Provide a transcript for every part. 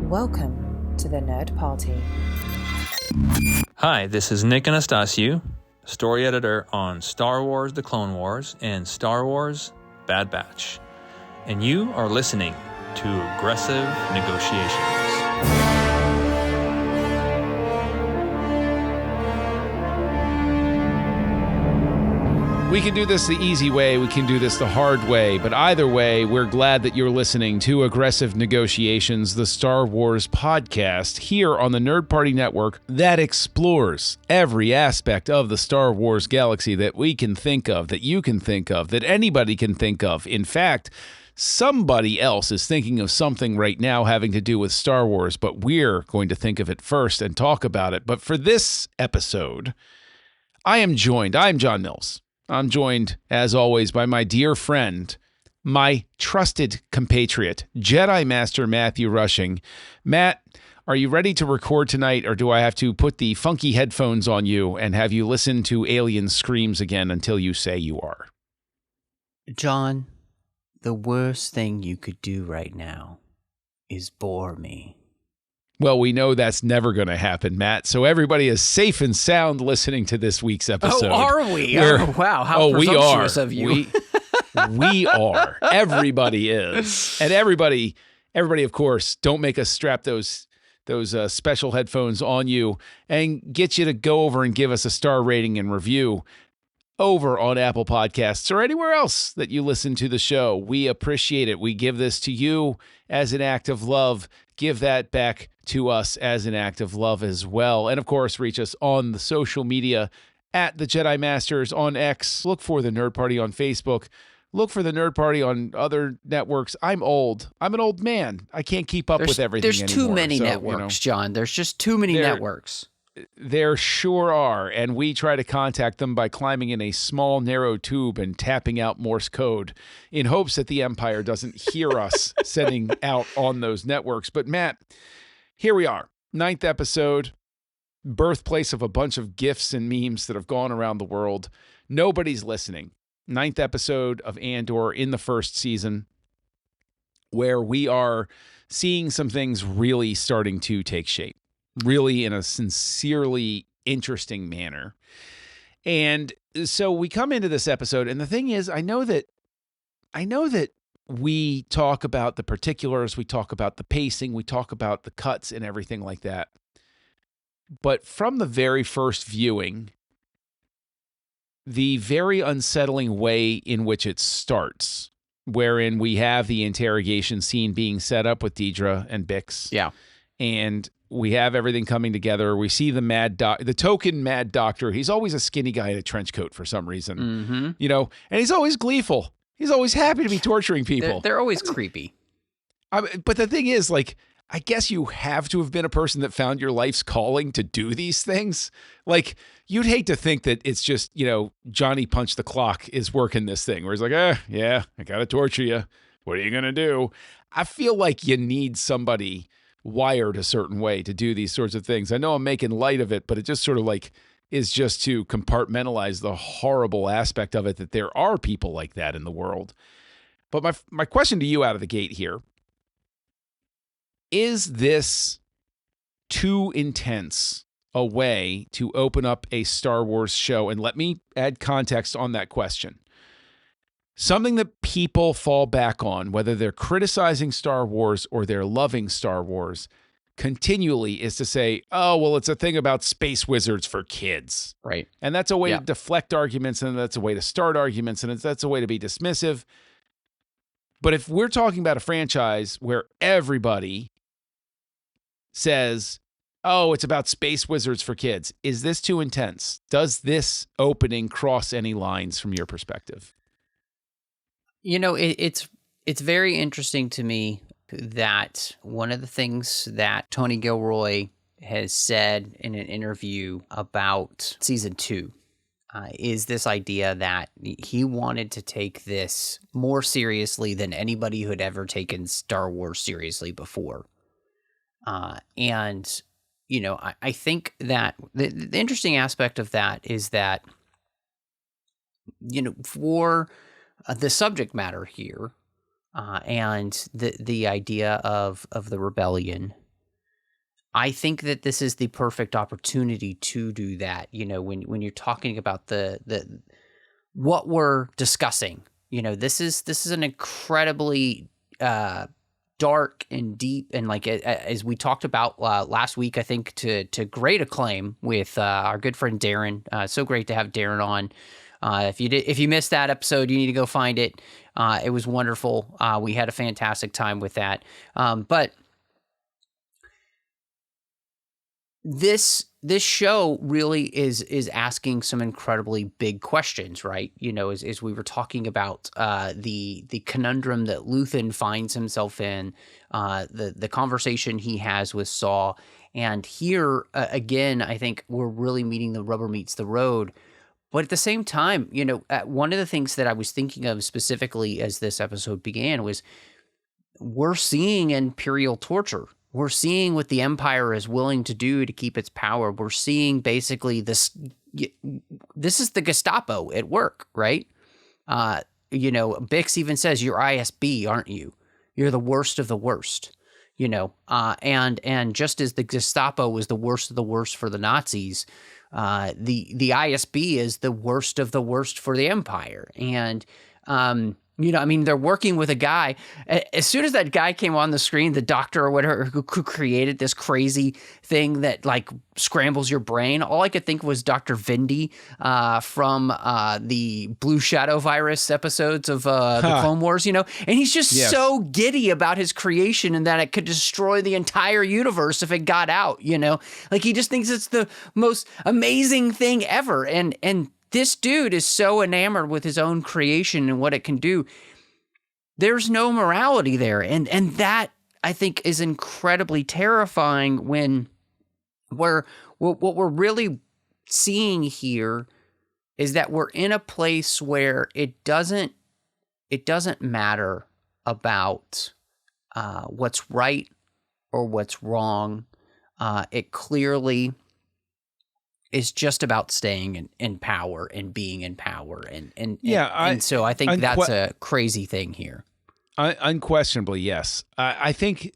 Welcome to the Nerd Party. Hi, this is Nick Anastasiou, story editor on Star Wars The Clone Wars and Star Wars Bad Batch. And you are listening to Aggressive Negotiations. We can do this the easy way, we can do this the hard way, but either way, we're glad that you're listening to Aggressive Negotiations, the Star Wars podcast, here on the Nerd Party Network that explores every aspect of the Star Wars galaxy that we can think of, that you can think of, that anybody can think of. In fact, somebody else is thinking of something right now having to do with Star Wars, but we're going to think of it first and talk about it. But for this episode, I'm John Mills. I'm joined, as always, by my dear friend, my trusted compatriot, Jedi Master Matthew Rushing. Matt, are you ready to record tonight, or do I have to put the funky headphones on you and have you listen to alien screams again until you say you are? John, the worst thing you could do right now is bore me. Well, we know that's never going to happen, Matt. So everybody is safe and sound listening to this week's episode. Oh, are we? Wow, how presumptuous of you. We are. Everybody is. And everybody, of course, don't make us strap those special headphones on you and get you to go over and give us a star rating and review over on Apple Podcasts or anywhere else that you listen to the show. We appreciate it. We give this to you as an act of love. Give that back to us as an act of love as well. And of course, reach us on the social media at the Jedi Masters on X. Look for the Nerd Party on Facebook. Look for the Nerd Party on other networks. I'm old. I'm an old man. I can't keep up with everything anymore. There's too many networks, John. There's just too many networks. There sure are, and we try to contact them by climbing in a small, narrow tube and tapping out Morse code in hopes that the Empire doesn't hear us sending out on those networks. But Matt, here we are, 9th episode, birthplace of a bunch of GIFs and memes that have gone around the world. Nobody's listening. 9th episode of Andor in the first season, where we are seeing some things really starting to take shape. Really in a sincerely interesting manner. And so we come into this episode, and the thing is, I know that we talk about the particulars, we talk about the pacing, we talk about the cuts and everything like that. But from the very first viewing, the very unsettling way in which it starts, wherein we have the interrogation scene being set up with Deidre and Bix. Yeah. And we have everything coming together. We see the token mad doctor. He's always a skinny guy in a trench coat for some reason, and he's always gleeful. He's always happy to be torturing people. They're always creepy. But the thing is, like, I guess you have to have been a person that found your life's calling to do these things. Like, you'd hate to think that it's just, Johnny Punch the Clock is working this thing where he's like, yeah, I got to torture you. What are you going to do? I feel like you need somebody wired a certain way to do these sorts of things. I know I'm making light of it, but it just sort of like is just to compartmentalize the horrible aspect of it, that there are people like that in the world. But my question to you out of the gate here, is this too intense a way to open up a Star Wars show? And let me add context on that question. Something that people fall back on, whether they're criticizing Star Wars or they're loving Star Wars, continually is to say, oh, well, it's a thing about space wizards for kids. Right. And that's a way to deflect arguments, and that's a way to start arguments, and that's a way to be dismissive. But if we're talking about a franchise where everybody says, oh, it's about space wizards for kids, is this too intense? Does this opening cross any lines from your perspective? It's very interesting to me that one of the things that Tony Gilroy has said in an interview about season 2 is this idea that he wanted to take this more seriously than anybody who had ever taken Star Wars seriously before. I think that the interesting aspect of that is that, for the subject matter here, and the idea of the rebellion I think that this is the perfect opportunity to do that. When you're talking about the what we're discussing, this is an incredibly dark and deep, and like as we talked about last week, I think to great acclaim with our good friend Darren. So great to have Darren on. If you missed that episode, you need to go find it. It was wonderful. We had a fantastic time with that. But this show really is asking some incredibly big questions, right? As we were talking about the conundrum that Luthen finds himself in, the conversation he has with Saw, and here again, I think we're really meeting the rubber meets the road. But at the same time, one of the things that I was thinking of specifically as this episode began was we're seeing Imperial torture. We're seeing what the Empire is willing to do to keep its power. We're seeing basically this is the Gestapo at work, right? Bix even says, "You're ISB, aren't you? You're the worst of the worst." And just as the Gestapo was the worst of the worst for the Nazis, the ISB is the worst of the worst for the Empire. And they're working with a guy. As soon as that guy came on the screen, the doctor or whatever who created this crazy thing that like scrambles your brain, all I could think was Dr. Vindy from the Blue Shadow virus episodes of the Clone Wars, and he's just so giddy about his creation and that it could destroy the entire universe if it got out, like he just thinks it's the most amazing thing ever. And this dude is so enamored with his own creation and what it can do. There's no morality there. And that, I think, is incredibly terrifying when what we're really seeing here is that we're in a place where it doesn't matter about what's right or what's wrong. It clearly is just about staying in power and being in power. And so I think that's a crazy thing here. Unquestionably, yes. I think,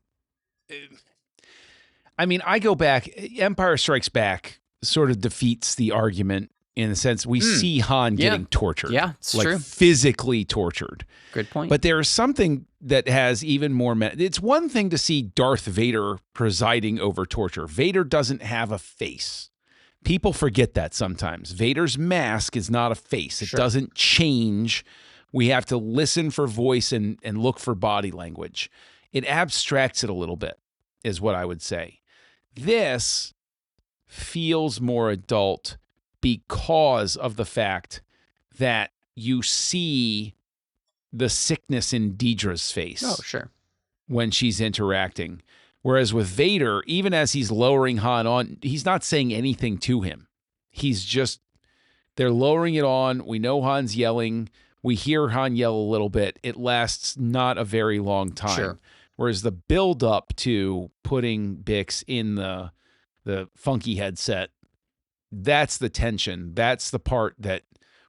I go back, Empire Strikes Back sort of defeats the argument in the sense we see Han getting tortured. Yeah, it's true. Physically tortured. Good point. But there is something that has even more... It's one thing to see Darth Vader presiding over torture. Vader doesn't have a face. People forget that sometimes. Vader's mask is not a face. It doesn't change. We have to listen for voice and look for body language. It abstracts it a little bit, is what I would say. This feels more adult because of the fact that you see the sickness in Deidre's face. Oh, sure. When she's interacting. Whereas with Vader, even as he's lowering Han on, he's not saying anything to him. They're lowering it on. We know Han's yelling. We hear Han yell a little bit. It lasts not a very long time. Sure. Whereas the build up to putting Bix in the funky headset, that's the tension. That's the part that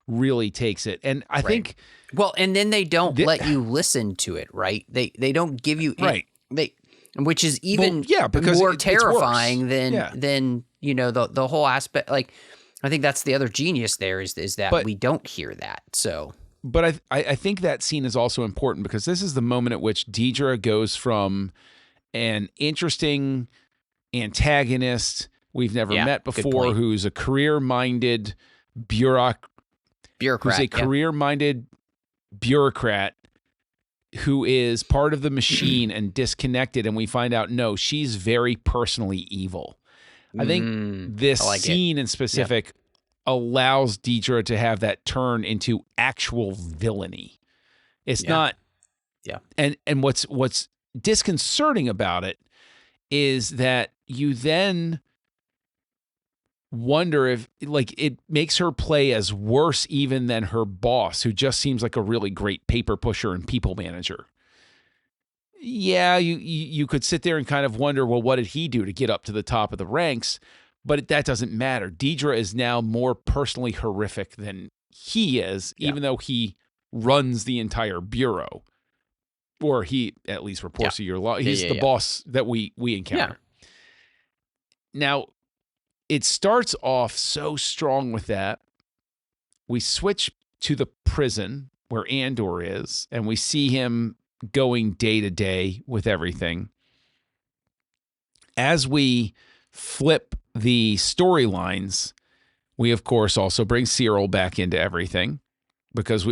really takes it. And I think... Well, and then they don't let you listen to it, right? They don't give you... Right. Which is even because more it's terrifying than the whole aspect. Like, I think that's the other genius there is that we don't hear that. So, but I think that scene is also important because this is the moment at which Deidre goes from an interesting antagonist we've never met before, who's a career-minded bureaucrat, who is part of the machine and disconnected, and we find out, no, she's very personally evil. I think this scene in specific allows Deidre to have that turn into actual villainy. It's not... Yeah. And what's disconcerting about it is that you then wonder if, like, it makes her play as worse even than her boss, who just seems like a really great paper pusher and people manager. Yeah, you could sit there and kind of wonder, well, what did he do to get up to the top of the ranks? But that doesn't matter. Deidre is now more personally horrific than he is, even though he runs the entire bureau. Or he at least reports to your law. He's the boss that we encounter. Now, it starts off so strong with that. We switch to the prison where Andor is, and we see him going day to day with everything. As we flip the storylines, we, of course, also bring Cyril back into everything because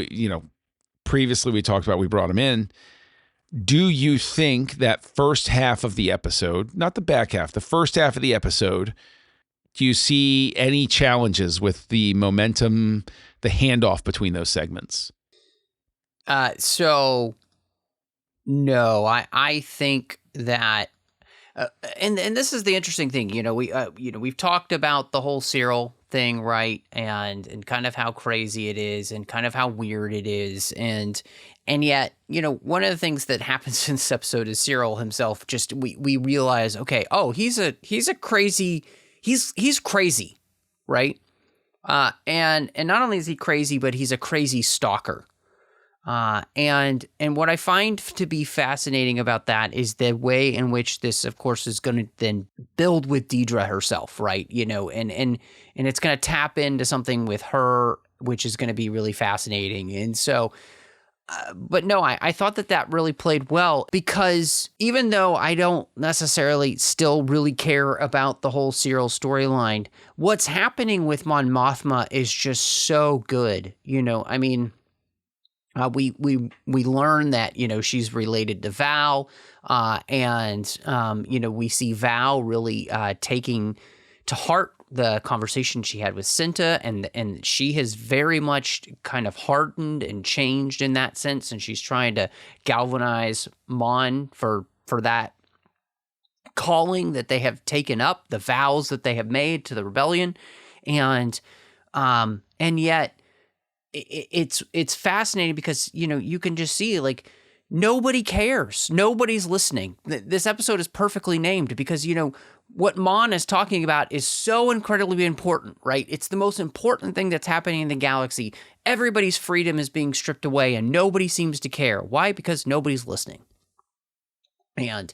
previously we talked about we brought him in. Do you think that first half of the episode, not the back half, the first half of the episode, do you see any challenges with the momentum, the handoff between those segments? So no, I think that, and this is the interesting thing. We've talked about the whole Cyril thing, right? And kind of how crazy it is, and kind of how weird it is, and yet, one of the things that happens in this episode is Cyril himself. Just we realize, okay, he's crazy, right? And not only is he crazy, but he's a crazy stalker. And what I find to be fascinating about that is the way in which this, of course, is going to then build with Deidre herself, right? And it's going to tap into something with her, which is going to be really fascinating. And so, but no, I thought that really played well, because even though I don't necessarily still really care about the whole Cyril storyline, what's happening with Mon Mothma is just so good. I mean, we learn that, she's related to Val, and we see Val really taking to heart the conversation she had with Cinta, and she has very much kind of hardened and changed in that sense, and she's trying to galvanize Mon for that calling that they have taken up, the vows that they have made to the rebellion, and yet it's fascinating because you can just see, like, nobody cares, nobody's listening. This episode is perfectly named because what Mon is talking about is so incredibly important, right? It's the most important thing that's happening in the galaxy. Everybody's freedom is being stripped away and nobody seems to care. Why? Because nobody's listening. And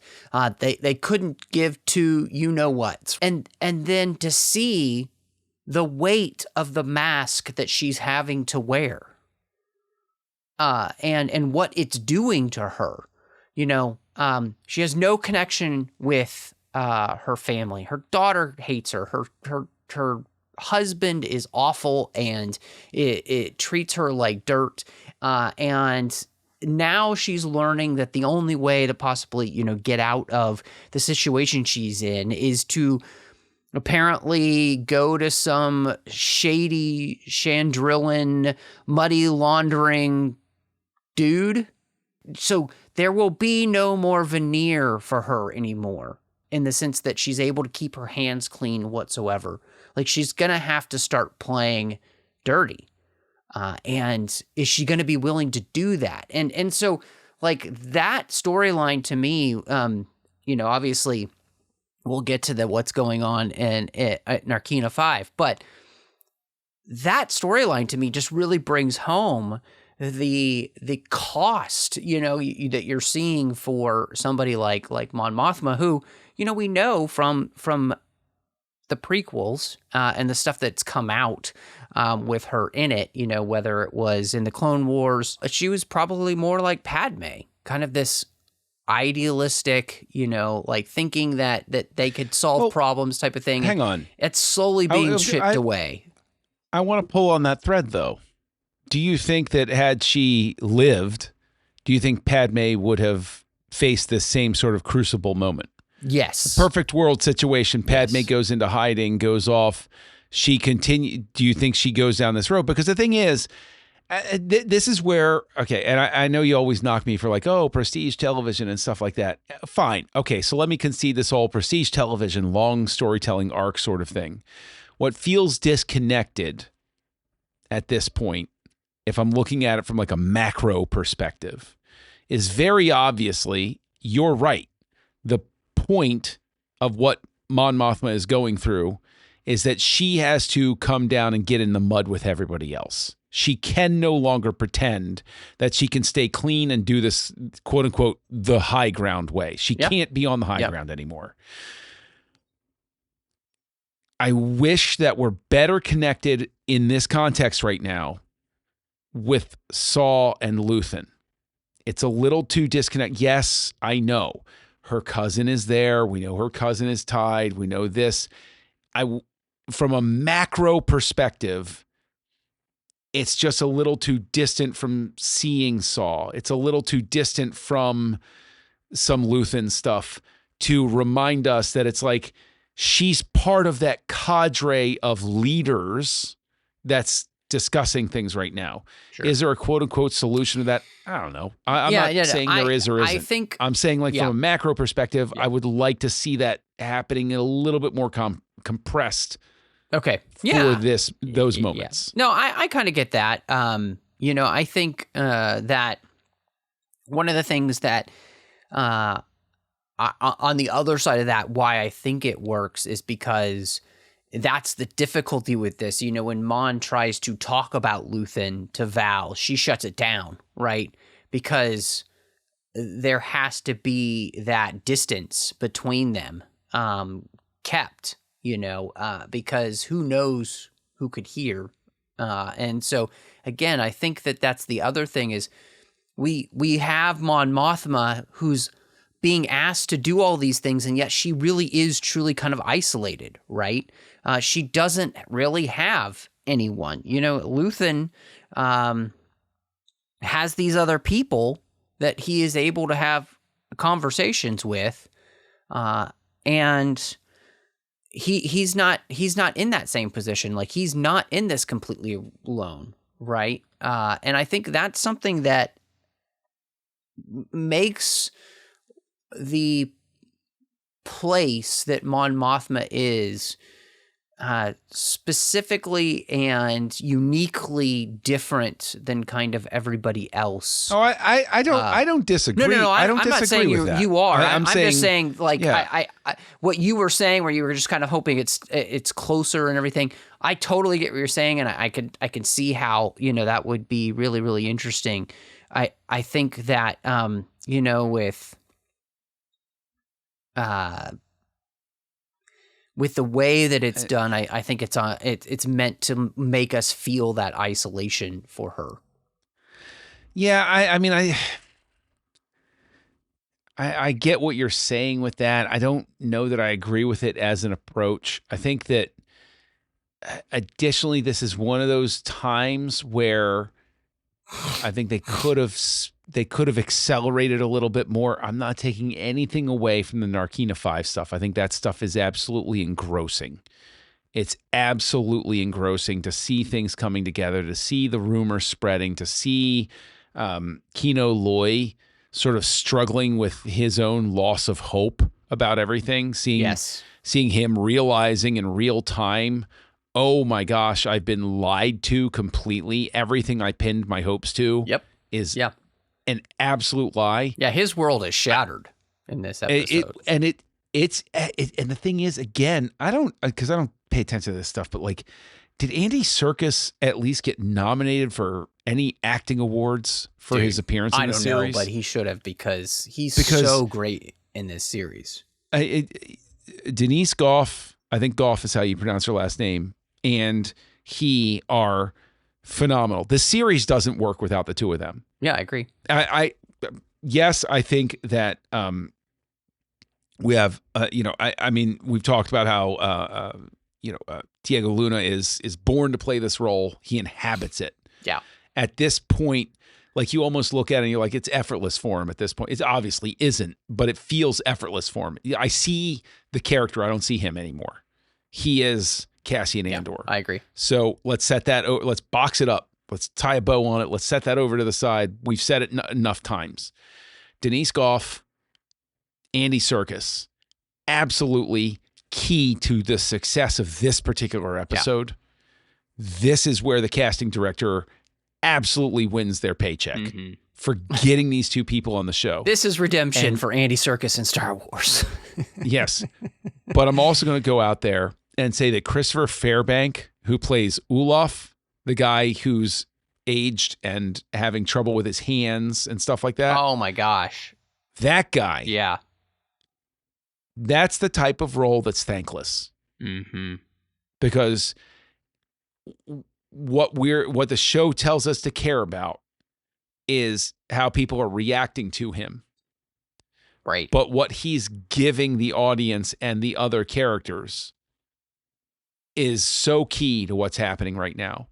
they couldn't give to what. And then to see the weight of the mask that she's having to wear, and what it's doing to her. She has no connection with her family. Her daughter hates her. Her husband is awful, and it treats her like dirt. And now she's learning that the only way to possibly, get out of the situation she's in is to apparently go to some shady Chandrillan money laundering dude. So there will be no more veneer for her anymore, in the sense that she's able to keep her hands clean whatsoever. Like, she's going to have to start playing dirty. And is she going to be willing to do that? And so, like, that storyline to me, obviously we'll get to what's going on at Narkina 5, but that storyline to me just really brings home the cost, that you're seeing for somebody like Mon Mothma, who, we know from the prequels and the stuff that's come out with her in it, whether it was in the Clone Wars, she was probably more like Padme, kind of this idealistic, like thinking that they could solve problems type of thing. Hang on. It's slowly being chipped away. I want to pull on that thread, though. Do you think that had she lived, do you think Padme would have faced this same sort of crucible moment? Yes. Perfect world situation. Padme Yes. goes into hiding, goes off. She continue. Do you think she goes down this road? Because the thing is, this is where, okay, and I know you always knock me for like, prestige television and stuff like that. Fine. Okay, so let me concede this whole prestige television, long storytelling arc sort of thing. What feels disconnected at this point, if I'm looking at it from like a macro perspective, is very obviously, you're right. The point of what Mon Mothma is going through is that she has to come down and get in the mud with everybody else. She can no longer pretend that she can stay clean and do this, quote unquote, the high ground way. She can't be on the high ground anymore. I wish that we're better connected in this context right now with Saw and Luthen. It's a little too disconnected. Yes, I know. Her cousin is there. We know her cousin is tied. We know this. From a macro perspective, it's just a little too distant from seeing Saw. It's a little too distant from some Luthen stuff to remind us that it's like she's part of that cadre of leaders that's discussing things right now. Sure. Is there a quote unquote solution to that? I don't know. I'm not saying there is or isn't. I'm saying from a macro perspective, I would like to see that happening in a little bit more compressed. Okay. For those moments. No, I kind of get that. I think that one of the things that on the other side of that, why I think it works is because that's the difficulty with this. When Mon tries to talk about Luthen to Val, she shuts it down, right? Because there has to be that distance between them kept, because who knows who could hear. And so, again, I think that's the other thing is we have Mon Mothma who's being asked to do all these things, and yet she really is truly kind of isolated, right? She doesn't really have anyone. Luthen has these other people that he is able to have conversations with, and he's not in that same position. Like, he's not in this completely alone, right? And I think that's something that makes the place that Mon Mothma is specifically and uniquely different than kind of everybody else. Oh, I don't disagree. No. I'm not saying with that. You are. I'm just saying, like, I what you were saying, where you were just kind of hoping it's closer and everything. I totally get what you're saying, and I can see how that would be really, really interesting. I think that with the way that it's done, I think it's meant to make us feel that isolation for her. Yeah, I get what you're saying with that. I don't know that I agree with it as an approach. I think that additionally, this is one of those times where I think they could have accelerated a little bit more. I'm not taking anything away from the Narkina 5 stuff. I think that stuff is absolutely engrossing. It's absolutely engrossing to see things coming together, to see the rumors spreading, to see Kino Loy sort of struggling with his own loss of hope about everything, seeing him realizing in real time, oh my gosh, I've been lied to completely. Everything I pinned my hopes to is an absolute lie. Yeah, his world is shattered in this episode. And the thing is, again, I don't pay attention to this stuff, but like, did Andy Serkis at least get nominated for any acting awards for his appearance in the series? I don't know, but he should have because he's so great in this series. Denise Goff, I think Goff is how you pronounce her last name, and he are phenomenal. The series doesn't work without the two of them. Yeah, I agree. Yes, I think that we have, we've talked about how, Diego Luna is born to play this role. He inhabits it. Yeah. At this point, like, you almost look at it and you're like, it's effortless for him at this point. It obviously isn't, but it feels effortless for him. I see the character. I don't see him anymore. He is Cassian Andor. I agree. So let's let's box it up. Let's tie a bow on it. Let's set that over to the side. We've said it enough times. Denise Goff, Andy Serkis, absolutely key to the success of this particular episode. Yeah. This is where the casting director absolutely wins their paycheck for getting these two people on the show. This is redemption for Andy Serkis in Star Wars. Yes. But I'm also going to go out there and say that Christopher Fairbank, who plays Olaf, the guy who's aged and having trouble with his hands and stuff like that. Oh my gosh. That guy. Yeah. That's the type of role that's thankless. Mm-hmm. because what the show tells us to care about is how people are reacting to him. Right. But what he's giving the audience and the other characters is so key to what's happening right now.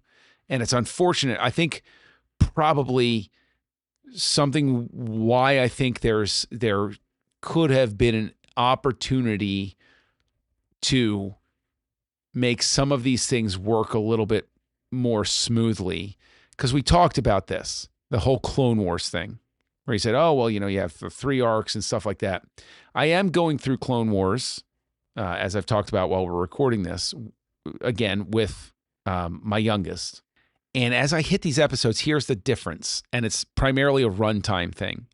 And it's unfortunate. I think probably something why I think there could have been an opportunity to make some of these things work a little bit more smoothly. Because we talked about this, the whole Clone Wars thing, where he said, oh, well, you have the 3 arcs and stuff like that. I am going through Clone Wars, as I've talked about while we're recording this, again, with my youngest. And as I hit these episodes, here's the difference. And it's primarily a runtime thing.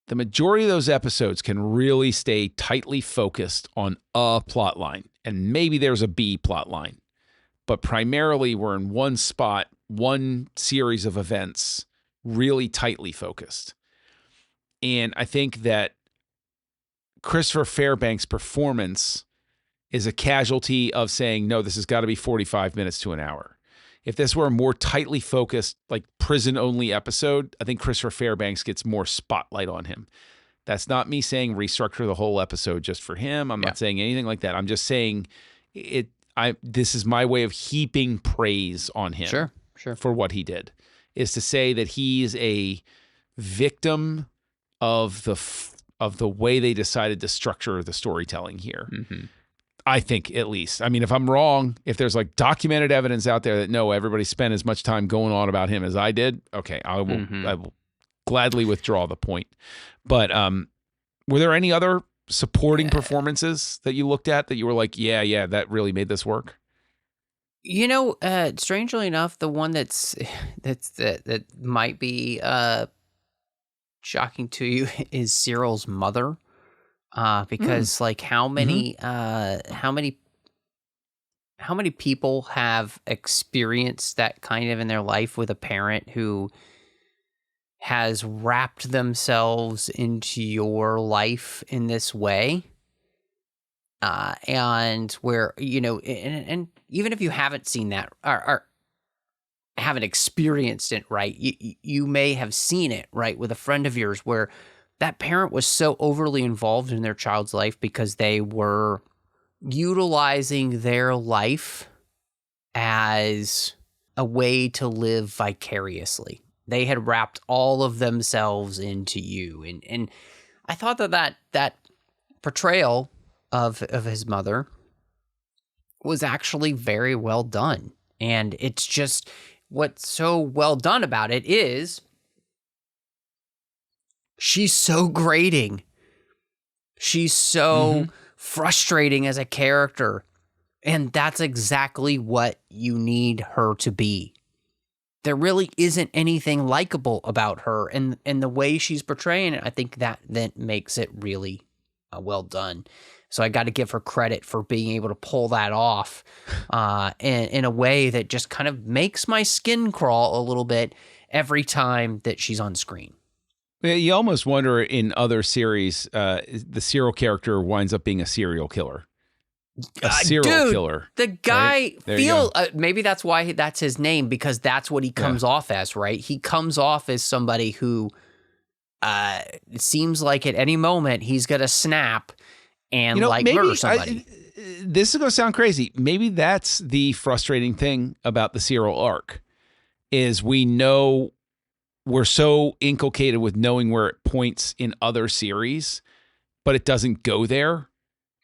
The majority of those episodes can really stay tightly focused on a plot line. And maybe there's a B plot line. But primarily we're in one spot, one series of events, really tightly focused. And I think that Christopher Fairbanks' performance is a casualty of saying, no, this has got to be 45 minutes to an hour. If this were a more tightly focused, like prison-only episode, I think Christopher Fairbanks gets more spotlight on him. That's not me saying restructure the whole episode just for him. I'm not saying anything like that. I'm just saying this is my way of heaping praise on him. Sure. For what he did, is to say that he's a victim of the way they decided to structure the storytelling here. Mm-hmm. I think, at least. I mean, if I'm wrong, if there's like documented evidence out there that no, everybody spent as much time going on about him as I did, okay, I will gladly withdraw the point. But were there any other supporting performances that you looked at that you were like, yeah, that really made this work? Strangely enough, the one that might be shocking to you is Cyril's mother. Because like how many people have experienced that kind of in their life with a parent who has wrapped themselves into your life in this way? And where, and even if you haven't seen that or haven't experienced it, right, you may have seen it, right, with a friend of yours where that parent was so overly involved in their child's life because they were utilizing their life as a way to live vicariously. They had wrapped all of themselves into you. And I thought that portrayal of his mother was actually very well done. And it's just what's so well done about it is she's so grating. She's so frustrating as a character. And that's exactly what you need her to be. There really isn't anything likable about her. And the way she's portraying it, I think that makes it really well done. So I got to give her credit for being able to pull that off in a way that just kind of makes my skin crawl a little bit every time that she's on screen. You almost wonder in other series, the serial character winds up being a serial killer. A serial killer. The guy right? maybe that's why that's his name, because that's what he comes off as, right? He comes off as somebody who it seems like at any moment he's going to snap and murder somebody. This is going to sound crazy. Maybe that's the frustrating thing about the serial arc is we know we're so inculcated with knowing where it points in other series, but it doesn't go there.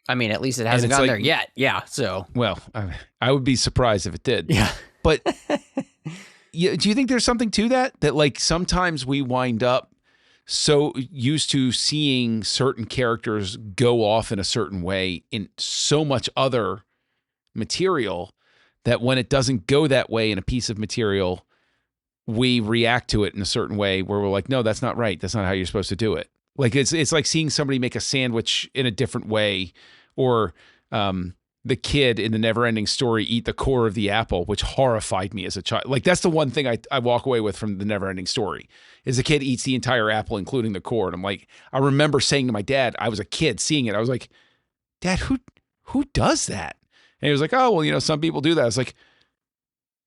I mean, at least it hasn't gone there yet. Yeah. So, well, I would be surprised if it did. Yeah. But do you think there's something to that? That like sometimes we wind up so used to seeing certain characters go off in a certain way in so much other material that when it doesn't go that way in a piece of material, we react to it in a certain way where we're like, no, that's not right. That's not how you're supposed to do it. Like it's like seeing somebody make a sandwich in a different way, or the kid in the Neverending Story eat the core of the apple, which horrified me as a child. Like that's the one thing I walk away with from the Neverending Story is the kid eats the entire apple, including the core. And I'm like, I remember saying to my dad, I was a kid seeing it. I was like, Dad, who does that? And he was like, oh, well, some people do that. I was like,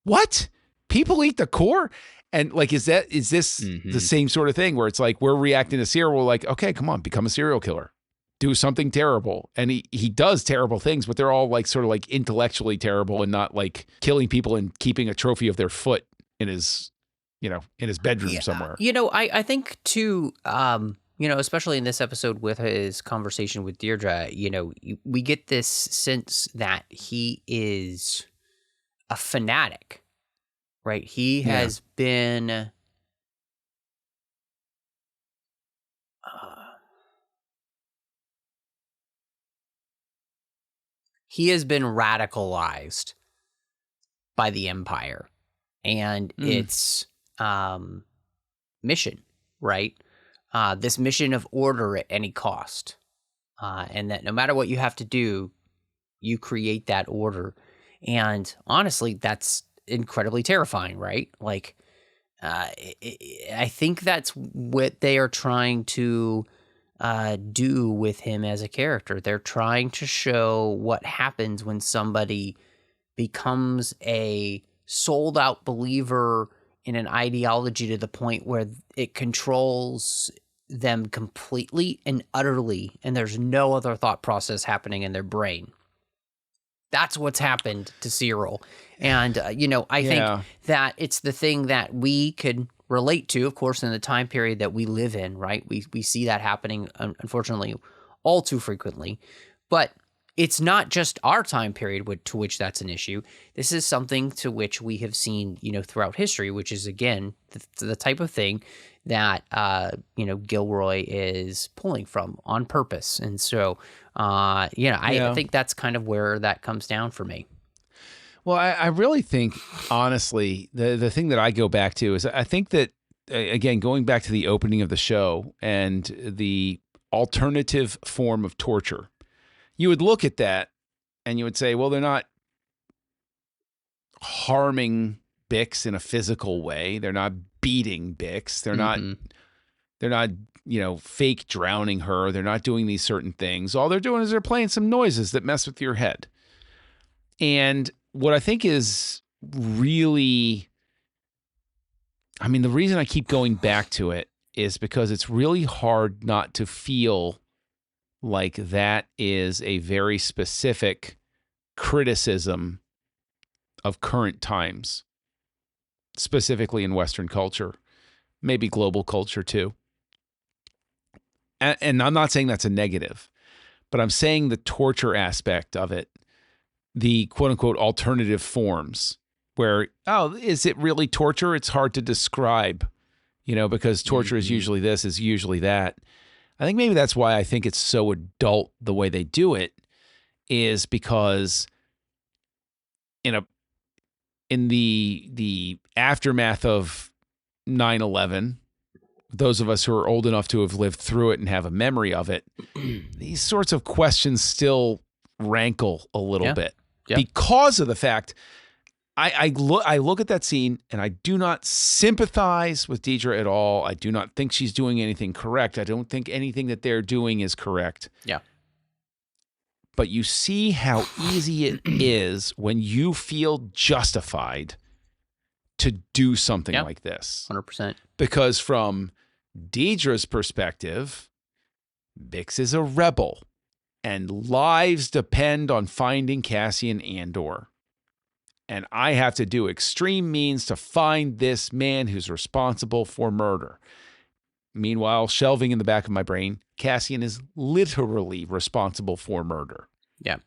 what? People eat the core? And like, is this the same sort of thing where it's like, we're reacting to cereal. We're like, okay, come on, become a serial killer. Do something terrible. And he does terrible things, but they're all like sort of like intellectually terrible and not like killing people and keeping a trophy of their foot in his bedroom somewhere. I think too, especially in this episode with his conversation with Deirdre, we get this sense that he is a fanatic, right? He has been radicalized by the Empire and its mission, right? This mission of order at any cost. And that no matter what you have to do, you create that order. And honestly, that's incredibly terrifying, right? Like, I think that's what they are trying to do with him as a character. They're trying to show what happens when somebody becomes a sold out believer in an ideology to the point where it controls them completely and utterly, and there's no other thought process happening in their brain. That's what's happened to Cyril. And, I think that it's the thing that we could relate to, of course, in the time period that we live in, right? We see that happening, unfortunately, all too frequently. But it's not just our time period to which that's an issue. This is something to which we have seen, throughout history, which is, again, the type of thing that, Gilroy is pulling from on purpose. And so, I think that's kind of where that comes down for me. Well, I really think, honestly, the thing that I go back to is I think that, again, going back to the opening of the show and the alternative form of torture, you would look at that and you would say, well, they're not harming Bix in a physical way. They're not beating Bix. They're not, fake drowning her. They're not doing these certain things. All they're doing is they're playing some noises that mess with your head. And what I think is really, the reason I keep going back to it is because it's really hard not to feel like that is a very specific criticism of current times, specifically in Western culture, maybe global culture too. And I'm not saying that's a negative, but I'm saying the torture aspect of it, the quote unquote alternative forms where, is it really torture? It's hard to describe, because torture is usually this, is usually that. I think maybe that's why I think it's so adult the way they do it, is because in the aftermath of 9/11, those of us who are old enough to have lived through it and have a memory of it, these sorts of questions still rankle a little bit because of the fact I look at that scene and I do not sympathize with Deidre at all. I do not think she's doing anything correct. I don't think anything that they're doing is correct. Yeah. But you see how easy it is when you feel justified to do something like this. 100%. Because from Deidre's perspective, Bix is a rebel and lives depend on finding Cassian Andor. And I have to do extreme means to find this man who's responsible for murder. Meanwhile, shelving in the back of my brain, Cassian is literally responsible for murder. Yeah.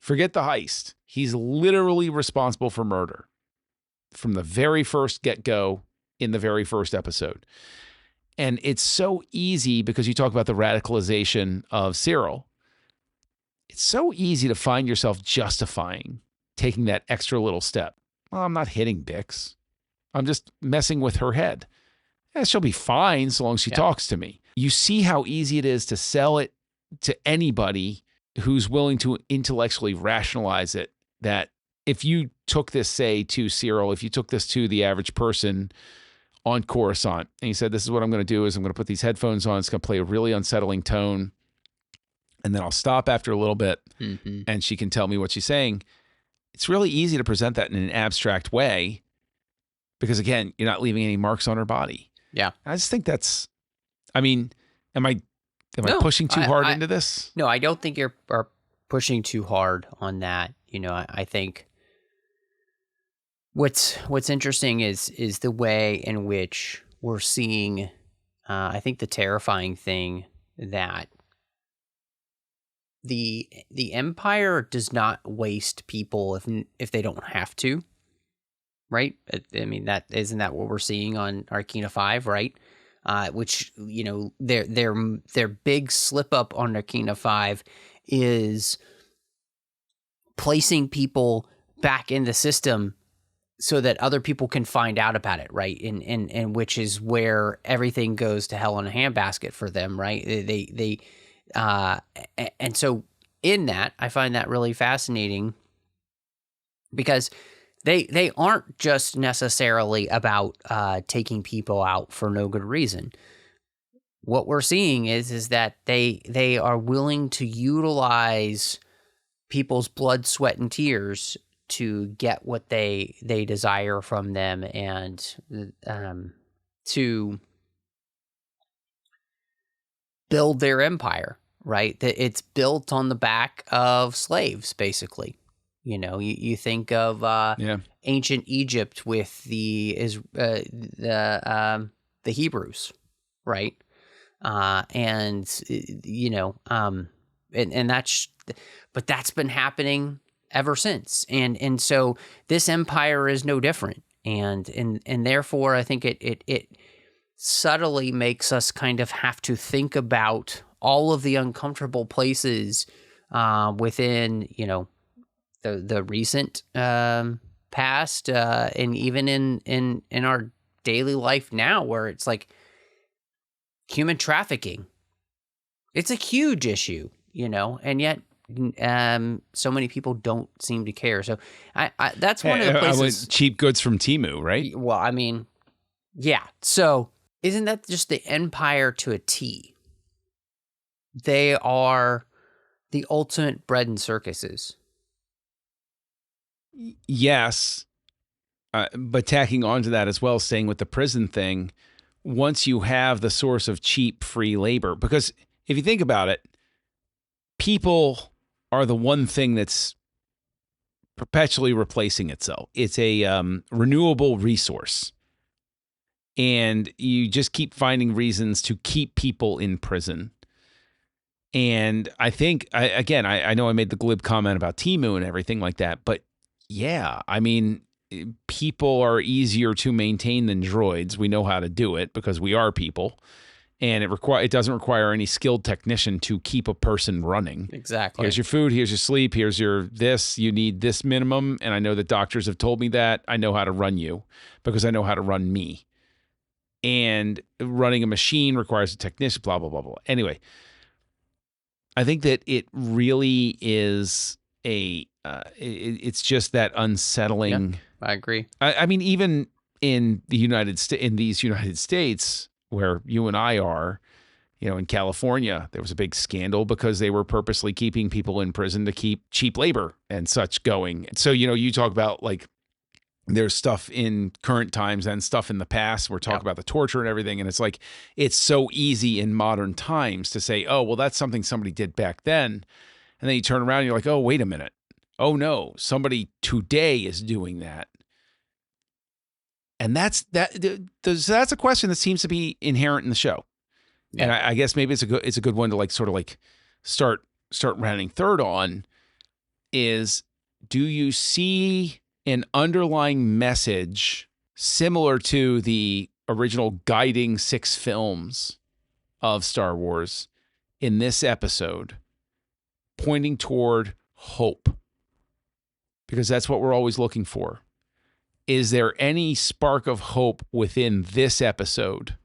Forget the heist. He's literally responsible for murder from the very first get-go in the very first episode. And it's so easy because you talk about the radicalization of Cyril. It's so easy to find yourself justifying taking that extra little step. Well, I'm not hitting Bix. I'm just messing with her head. Yeah, she'll be fine so long as she talks to me. You see how easy it is to sell it to anybody who's willing to intellectually rationalize it, that if you took this, say, to Cyril, if you took this to the average person on Coruscant, and you said, this is what I'm going to do is I'm going to put these headphones on, it's going to play a really unsettling tone, and then I'll stop after a little bit, and she can tell me what she's saying. it's really easy to present that in an abstract way because, again, you're not leaving any marks on her body. Yeah. I just think that's, I mean, am I No, pushing too hard into this? No, I don't think you're pushing too hard on that. I think what's interesting is the way in which we're seeing, I think the terrifying thing that the Empire does not waste people if they don't have to, right? I mean, isn't that what we're seeing on Narkina 5, right? Which, their big slip up on Narkina 5 is placing people back in the system so that other people can find out about it, right? And which is where everything goes to hell in a handbasket for them, right? And so in that, I find that really fascinating because they aren't just necessarily about taking people out for no good reason. What we're seeing is that they are willing to utilize people's blood, sweat, and tears to get what they desire from them and to build their empire, right? That it's built on the back of slaves, basically. You think of ancient Egypt with the Hebrews, right? And that's been happening ever since, and so this empire is no different, and therefore I think it subtly makes us kind of have to think about all of the uncomfortable places within the recent past and even in our daily life now, where it's like human trafficking. It's a huge issue, and yet so many people don't seem to care. So I that's one of the places. I went cheap goods from Temu, right? Well, I mean, yeah. So isn't that just the Empire to a T? They are the ultimate bread and circuses. Yes, but tacking onto that as well, staying with the prison thing, once you have the source of cheap free labor, because if you think about it, people are the one thing that's perpetually replacing itself. It's a renewable resource. And you just keep finding reasons to keep people in prison. And I think, I know I made the glib comment about Temu and everything like that, but yeah, I mean, people are easier to maintain than droids. We know how to do it because we are people. And it doesn't require any skilled technician to keep a person running. Exactly. Here's your food, here's your sleep, here's your this, you need this minimum. And I know that doctors have told me that. I know how to run you because I know how to run me. And running a machine requires a technician, blah, blah, blah, blah. Anyway, I think that it really is it's just that unsettling. Yep, I agree. I mean, even in these United States, where you and I are, in California, there was a big scandal because they were purposely keeping people in prison to keep cheap labor and such going. So, you talk about like there's stuff in current times and stuff in the past. We're talking about the torture and everything. And it's like, it's so easy in modern times to say, oh, well, that's something somebody did back then. And then you turn around and you're like, oh, wait a minute. Oh, no, somebody today is doing that. And that's a question that seems to be inherent in the show. Yeah. And I guess maybe it's a good one to like sort of like start rounding third on is, do you see an underlying message similar to the original guiding 6 films of Star Wars in this episode, pointing toward hope? Because that's what we're always looking for. Is there any spark of hope within this episode?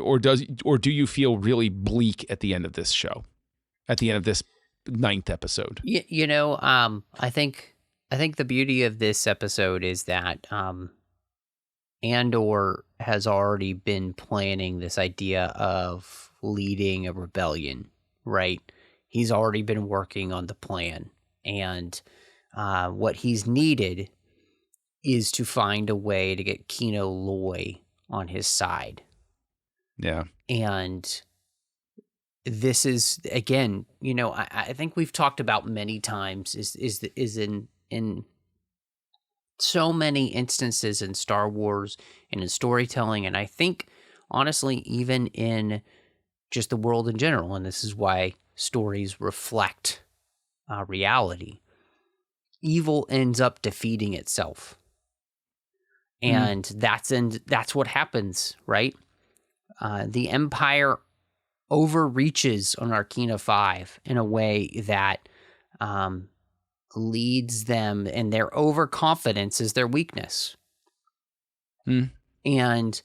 Or do you feel really bleak at the end of this show? At the end of this 9th episode? I think the beauty of this episode is that Andor has already been planning this idea of leading a rebellion, right? He's already been working on the plan. And what he's needed is to find a way to get Kino Loy on his side. Yeah. And this is, again, I think we've talked about many times is in so many instances in Star Wars and in storytelling, and I think honestly even in just the world in general, and this is why stories reflect reality. Evil ends up defeating itself. And that's what happens, right? The Empire overreaches on Narkina 5 in a way that leads them, and their overconfidence is their weakness. And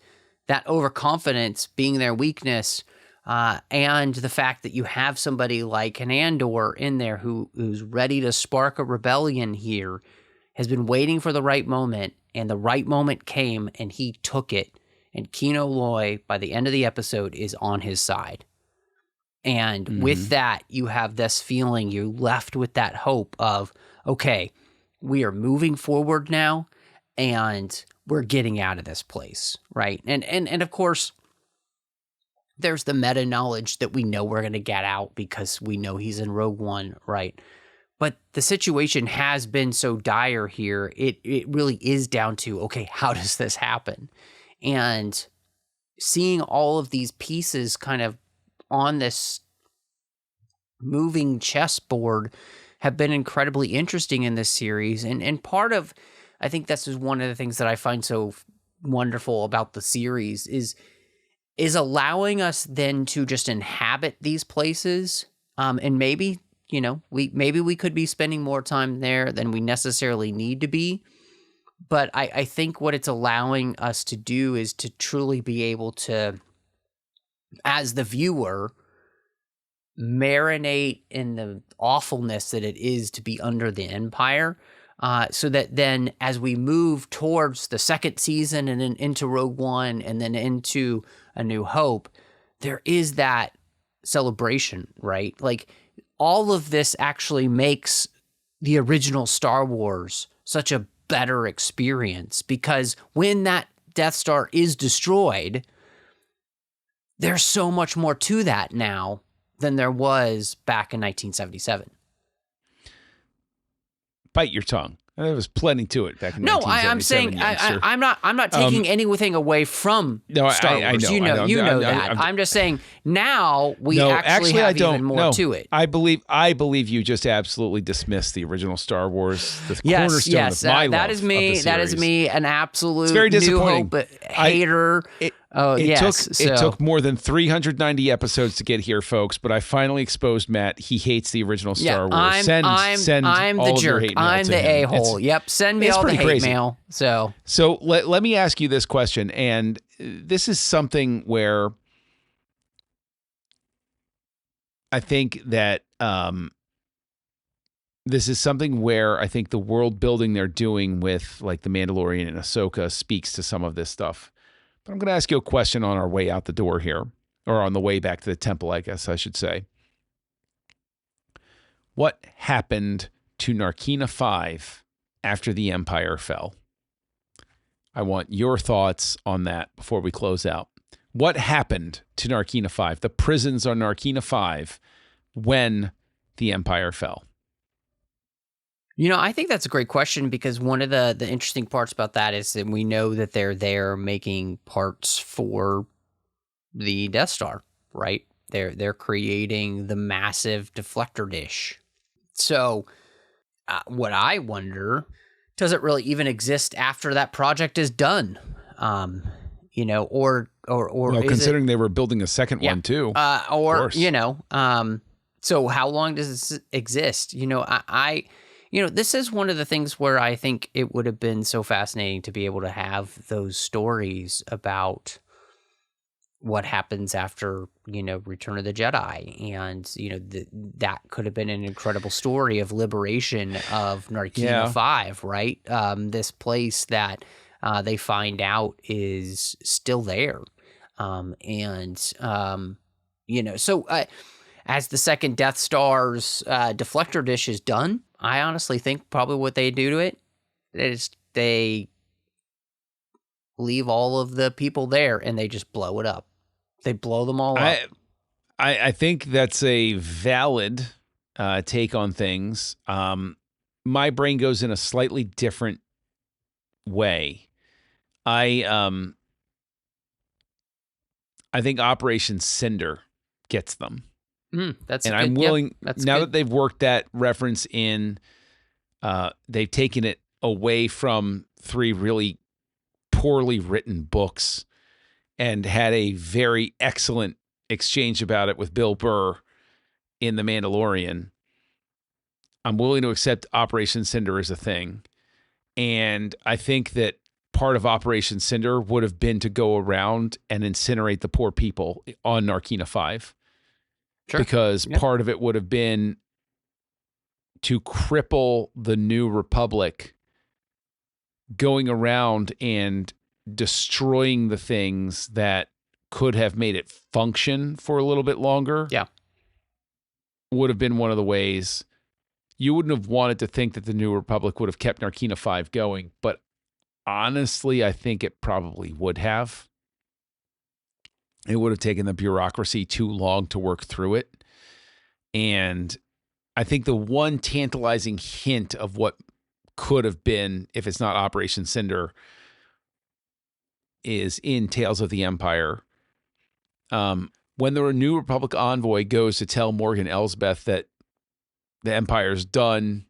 that overconfidence being their weakness, and the fact that you have somebody like an Andor in there who's ready to spark a rebellion here, has been waiting for the right moment, and the right moment came, and he took it. And Kino Loy, by the end of the episode, is on his side. And with that, you have this feeling, you're left with that hope of, okay, we are moving forward now, and we're getting out of this place, right? And of course, there's the meta knowledge that we know we're going to get out because we know he's in Rogue One, right? But the situation has been so dire here, it really is down to, okay, how does this happen? And seeing all of these pieces kind of on this moving chessboard have been incredibly interesting in this series. And part of, I think this is one of the things that I find so wonderful about the series is allowing us then to just inhabit these places. And maybe, we could be spending more time there than we necessarily need to be. But I think what it's allowing us to do is to truly be able to, as the viewer, marinate in the awfulness that it is to be under the Empire, so that then as we move towards the second season and then into Rogue One and then into A New Hope, there is that celebration, right? Like, all of this actually makes the original Star Wars such a better experience, because when that Death Star is destroyed, there's so much more to that now than there was back in 1977. Bite your tongue. There was plenty to it back in 1977. I'm saying I'm not taking anything away from Star Wars. I know, you know that. I'm just saying now we actually have even more to it. I believe you just absolutely dismissed the original Star Wars, the cornerstone of my love. That is me. That is me, an absolute it's very disappointing. New Hope hater. It took more than 390 episodes to get here, folks, but I finally exposed Matt. He hates the original Star Wars. Send I'm all the of your jerk. hate mail I'm to the him. a-hole. Yep, send me all the hate crazy. mail. So let me ask you this question, and this is something where I think that this is something where I think the world building they're doing with like The Mandalorian and Ahsoka speaks to some of this stuff. But I'm going to ask you a question on our way out the door here, or on the way back to the temple, I guess I should say. What happened to Narkina 5 after the Empire fell? I want your thoughts on that before we close out. What happened to Narkina 5, the prisons on Narkina 5, when the Empire fell? I think that's a great question, because one of the interesting parts about that is that we know that they're there making parts for the Death Star, right? They're creating the massive deflector dish. So what I wonder, does it really even exist after that project is done? Or considering they were building a second one too. So how long does this exist? This is one of the things where I think it would have been so fascinating to be able to have those stories about what happens after, Return of the Jedi. And, that could have been an incredible story of liberation of Narkina 5, right? This place that they find out is still there. as the second Death Star's deflector dish is done, I honestly think probably what they do to it is they leave all of the people there and they just blow it up. They blow them all up. I think that's a valid take on things. My brain goes in a slightly different way. I think Operation Cinder gets them. I'm willing, now that they've worked that reference in, they've taken it away from 3 really poorly written books and had a very excellent exchange about it with Bill Burr in The Mandalorian. I'm willing to accept Operation Cinder as a thing. And I think that part of Operation Cinder would have been to go around and incinerate the poor people on Narkina 5. Sure. Because part of it would have been to cripple the New Republic going around and destroying the things that could have made it function for a little bit longer. Yeah. Would have been one of the ways. You wouldn't have wanted to think that the New Republic would have kept Narkina 5 going, but honestly, I think it probably would have. It would have taken the bureaucracy too long to work through it. And I think the one tantalizing hint of what could have been, if it's not Operation Cinder, is in Tales of the Empire. When the New Republic envoy goes to tell Morgan Elsbeth that the Empire's done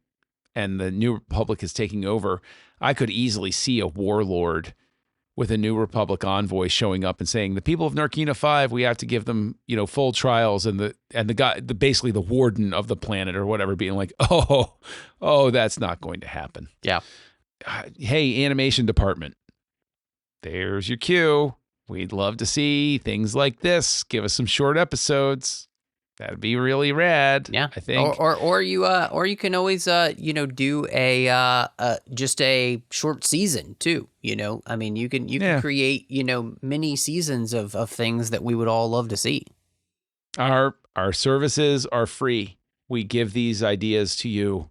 and the New Republic is taking over, I could easily see a warlord with a New Republic envoy showing up and saying, the people of Narkina 5, we have to give them, full trials, and the guy, basically the warden of the planet or whatever, being like, oh, that's not going to happen. Yeah. Hey, animation department, there's your cue. We'd love to see things like this. Give us some short episodes. That'd be really rad. Yeah, I think. Or you can always do a just a short season too. I mean, you can create mini seasons of things that we would all love to see. Our services are free. We give these ideas to you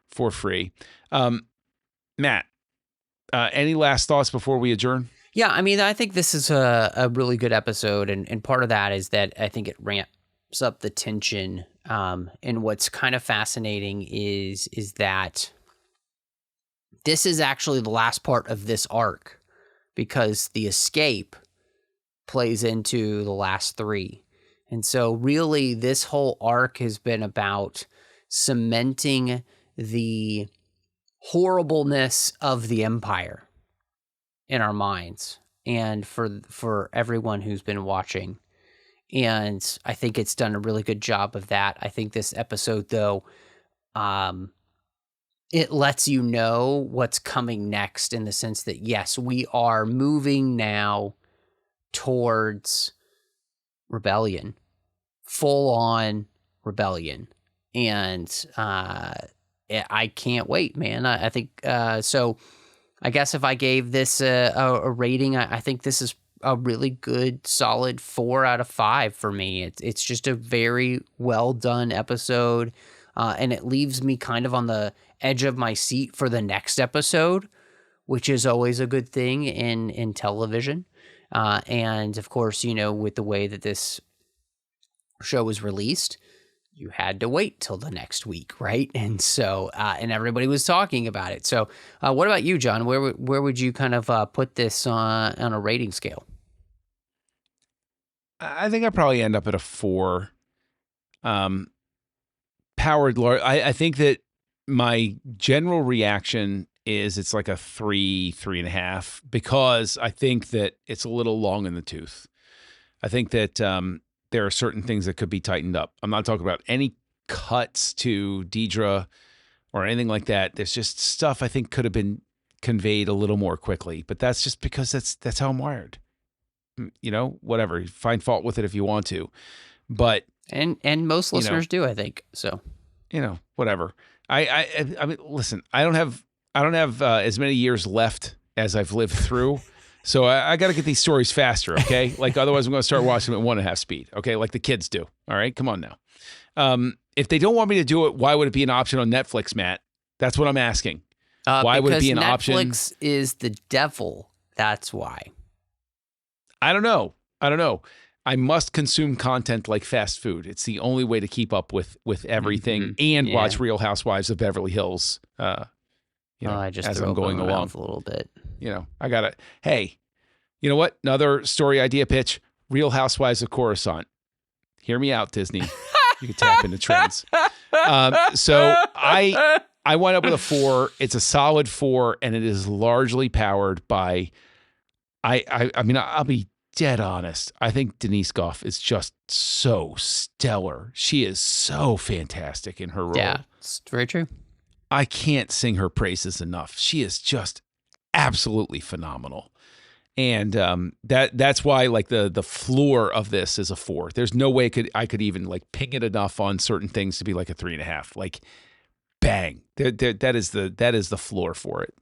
for free. Matt, any last thoughts before we adjourn? Yeah, I mean, I think this is a really good episode, and part of that is that I think it ramps up the tension. And what's kind of fascinating is that this is actually the last part of this arc, because the escape plays into the last 3. And so really this whole arc has been about cementing the horribleness of the Empire in our minds and for everyone who's been watching. And I think it's done a really good job of that. I think this episode, though, it lets you know what's coming next, in the sense that, yes, we are moving now towards rebellion, full-on rebellion. And I can't wait, man. I think so. I guess if I gave this a rating, I think this is a really good, solid 4 out of 5 for me. It's just a very well done episode, and it leaves me kind of on the edge of my seat for the next episode, which is always a good thing in television. And of course, with the way that this show was released, you had to wait till the next week, right? And so, and everybody was talking about it. So, what about you, John? Where would you kind of put this on a rating scale? I think I probably end up at a 4. Powered large. I think that my general reaction is it's like a 3.5, because I think that it's a little long in the tooth. I think that there are certain things that could be tightened up. I'm not talking about any cuts to Deidre or anything like that. There's just stuff I think could have been conveyed a little more quickly, but that's just because that's how I'm wired. Whatever. Find fault with it if you want to, but and most listeners do, I think. So, whatever. I mean, listen, I don't have as many years left as I've lived through. So I got to get these stories faster, okay? Like, otherwise I'm going to start watching them at 1.5 speed, okay? Like the kids do. All right, come on now. If they don't want me to do it, why would it be an option on Netflix, Matt? That's what I'm asking. Why would it be an option? Because Netflix is the devil. That's why. I don't know. I must consume content like fast food. It's the only way to keep up with everything and watch Real Housewives of Beverly Hills. I just as throw I'm going up my along mouth a little bit. I gotta. Hey, you know what? Another story idea pitch: Real Housewives of Coruscant. Hear me out, Disney. You can tap into trends. So I went up with a 4. It's a solid 4, and it is largely powered by. I mean, I'll be dead honest. I think Denise Goff is just so stellar. She is so fantastic in her role. Yeah, it's very true. I can't sing her praises enough. She is just absolutely phenomenal. And that's why like the floor of this is a 4. There's no way I could even like ping it enough on certain things to be like a 3.5. Like bang. That is the floor for it.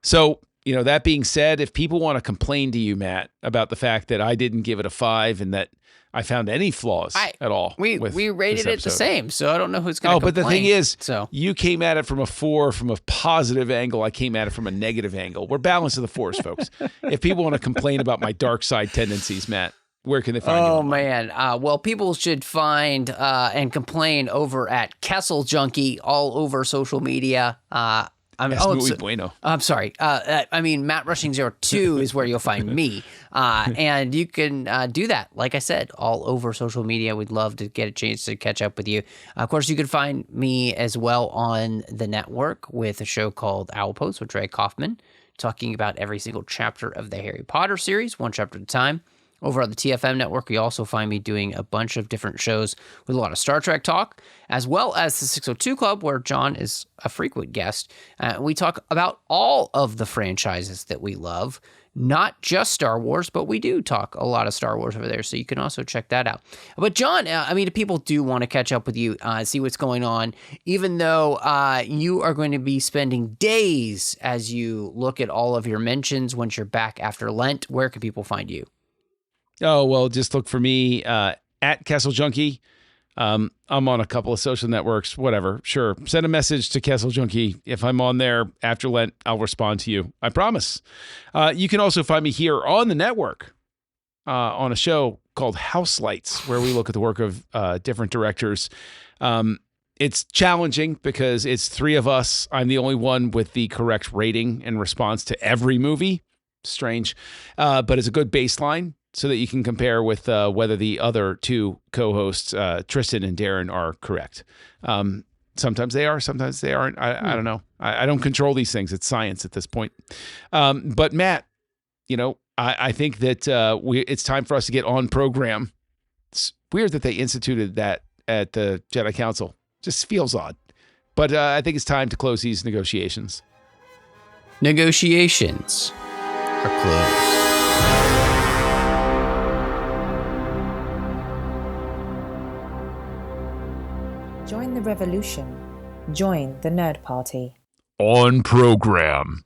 So that being said, if people want to complain to you, Matt, about the fact that I didn't give it a 5 and that I found any flaws at all, we rated it the same, so I don't know who's going to complain. But the thing is, you came at it from a 4 from a positive angle. I came at it from a negative angle. We're balance of the force, folks. If people want to complain about my dark side tendencies, Matt, where can they find you? Oh, man. Well, people should find and complain over at Kessel Junkie all over social media. Bueno. I'm sorry. Matt Rushing 02 is where you'll find me. And you can do that, like I said, all over social media. We'd love to get a chance to catch up with you. Of course, you can find me as well on the network with a show called Owl Post with Dre Kaufman, talking about every single chapter of the Harry Potter series, one chapter at a time. Over on the TFM network, you also find me doing a bunch of different shows with a lot of Star Trek talk, as well as the 602 Club, where John is a frequent guest. We talk about all of the franchises that we love, not just Star Wars, but we do talk a lot of Star Wars over there, so you can also check that out. But John, if people do want to catch up with you, see what's going on, even though you are going to be spending days as you look at all of your mentions once you're back after Lent, where can people find you? Oh, well, just look for me at Kessel Junkie. I'm on a couple of social networks, whatever. Sure. Send a message to Kessel Junkie. If I'm on there after Lent, I'll respond to you. I promise. You can also find me here on the network on a show called House Lights, where we look at the work of different directors. It's challenging because it's 3 of us. I'm the only one with the correct rating and response to every movie. Strange. But it's a good baseline, so that you can compare with whether the other 2 co-hosts, Tristan and Darren, are correct. Sometimes they are, sometimes they aren't. I don't know. I don't control these things. It's science at this point. But Matt, I think that it's time for us to get on program. It's weird that they instituted that at the Jedi Council. Just feels odd. But I think it's time to close these negotiations. Negotiations are closed. Join the revolution. Join the Nerd Party. On program.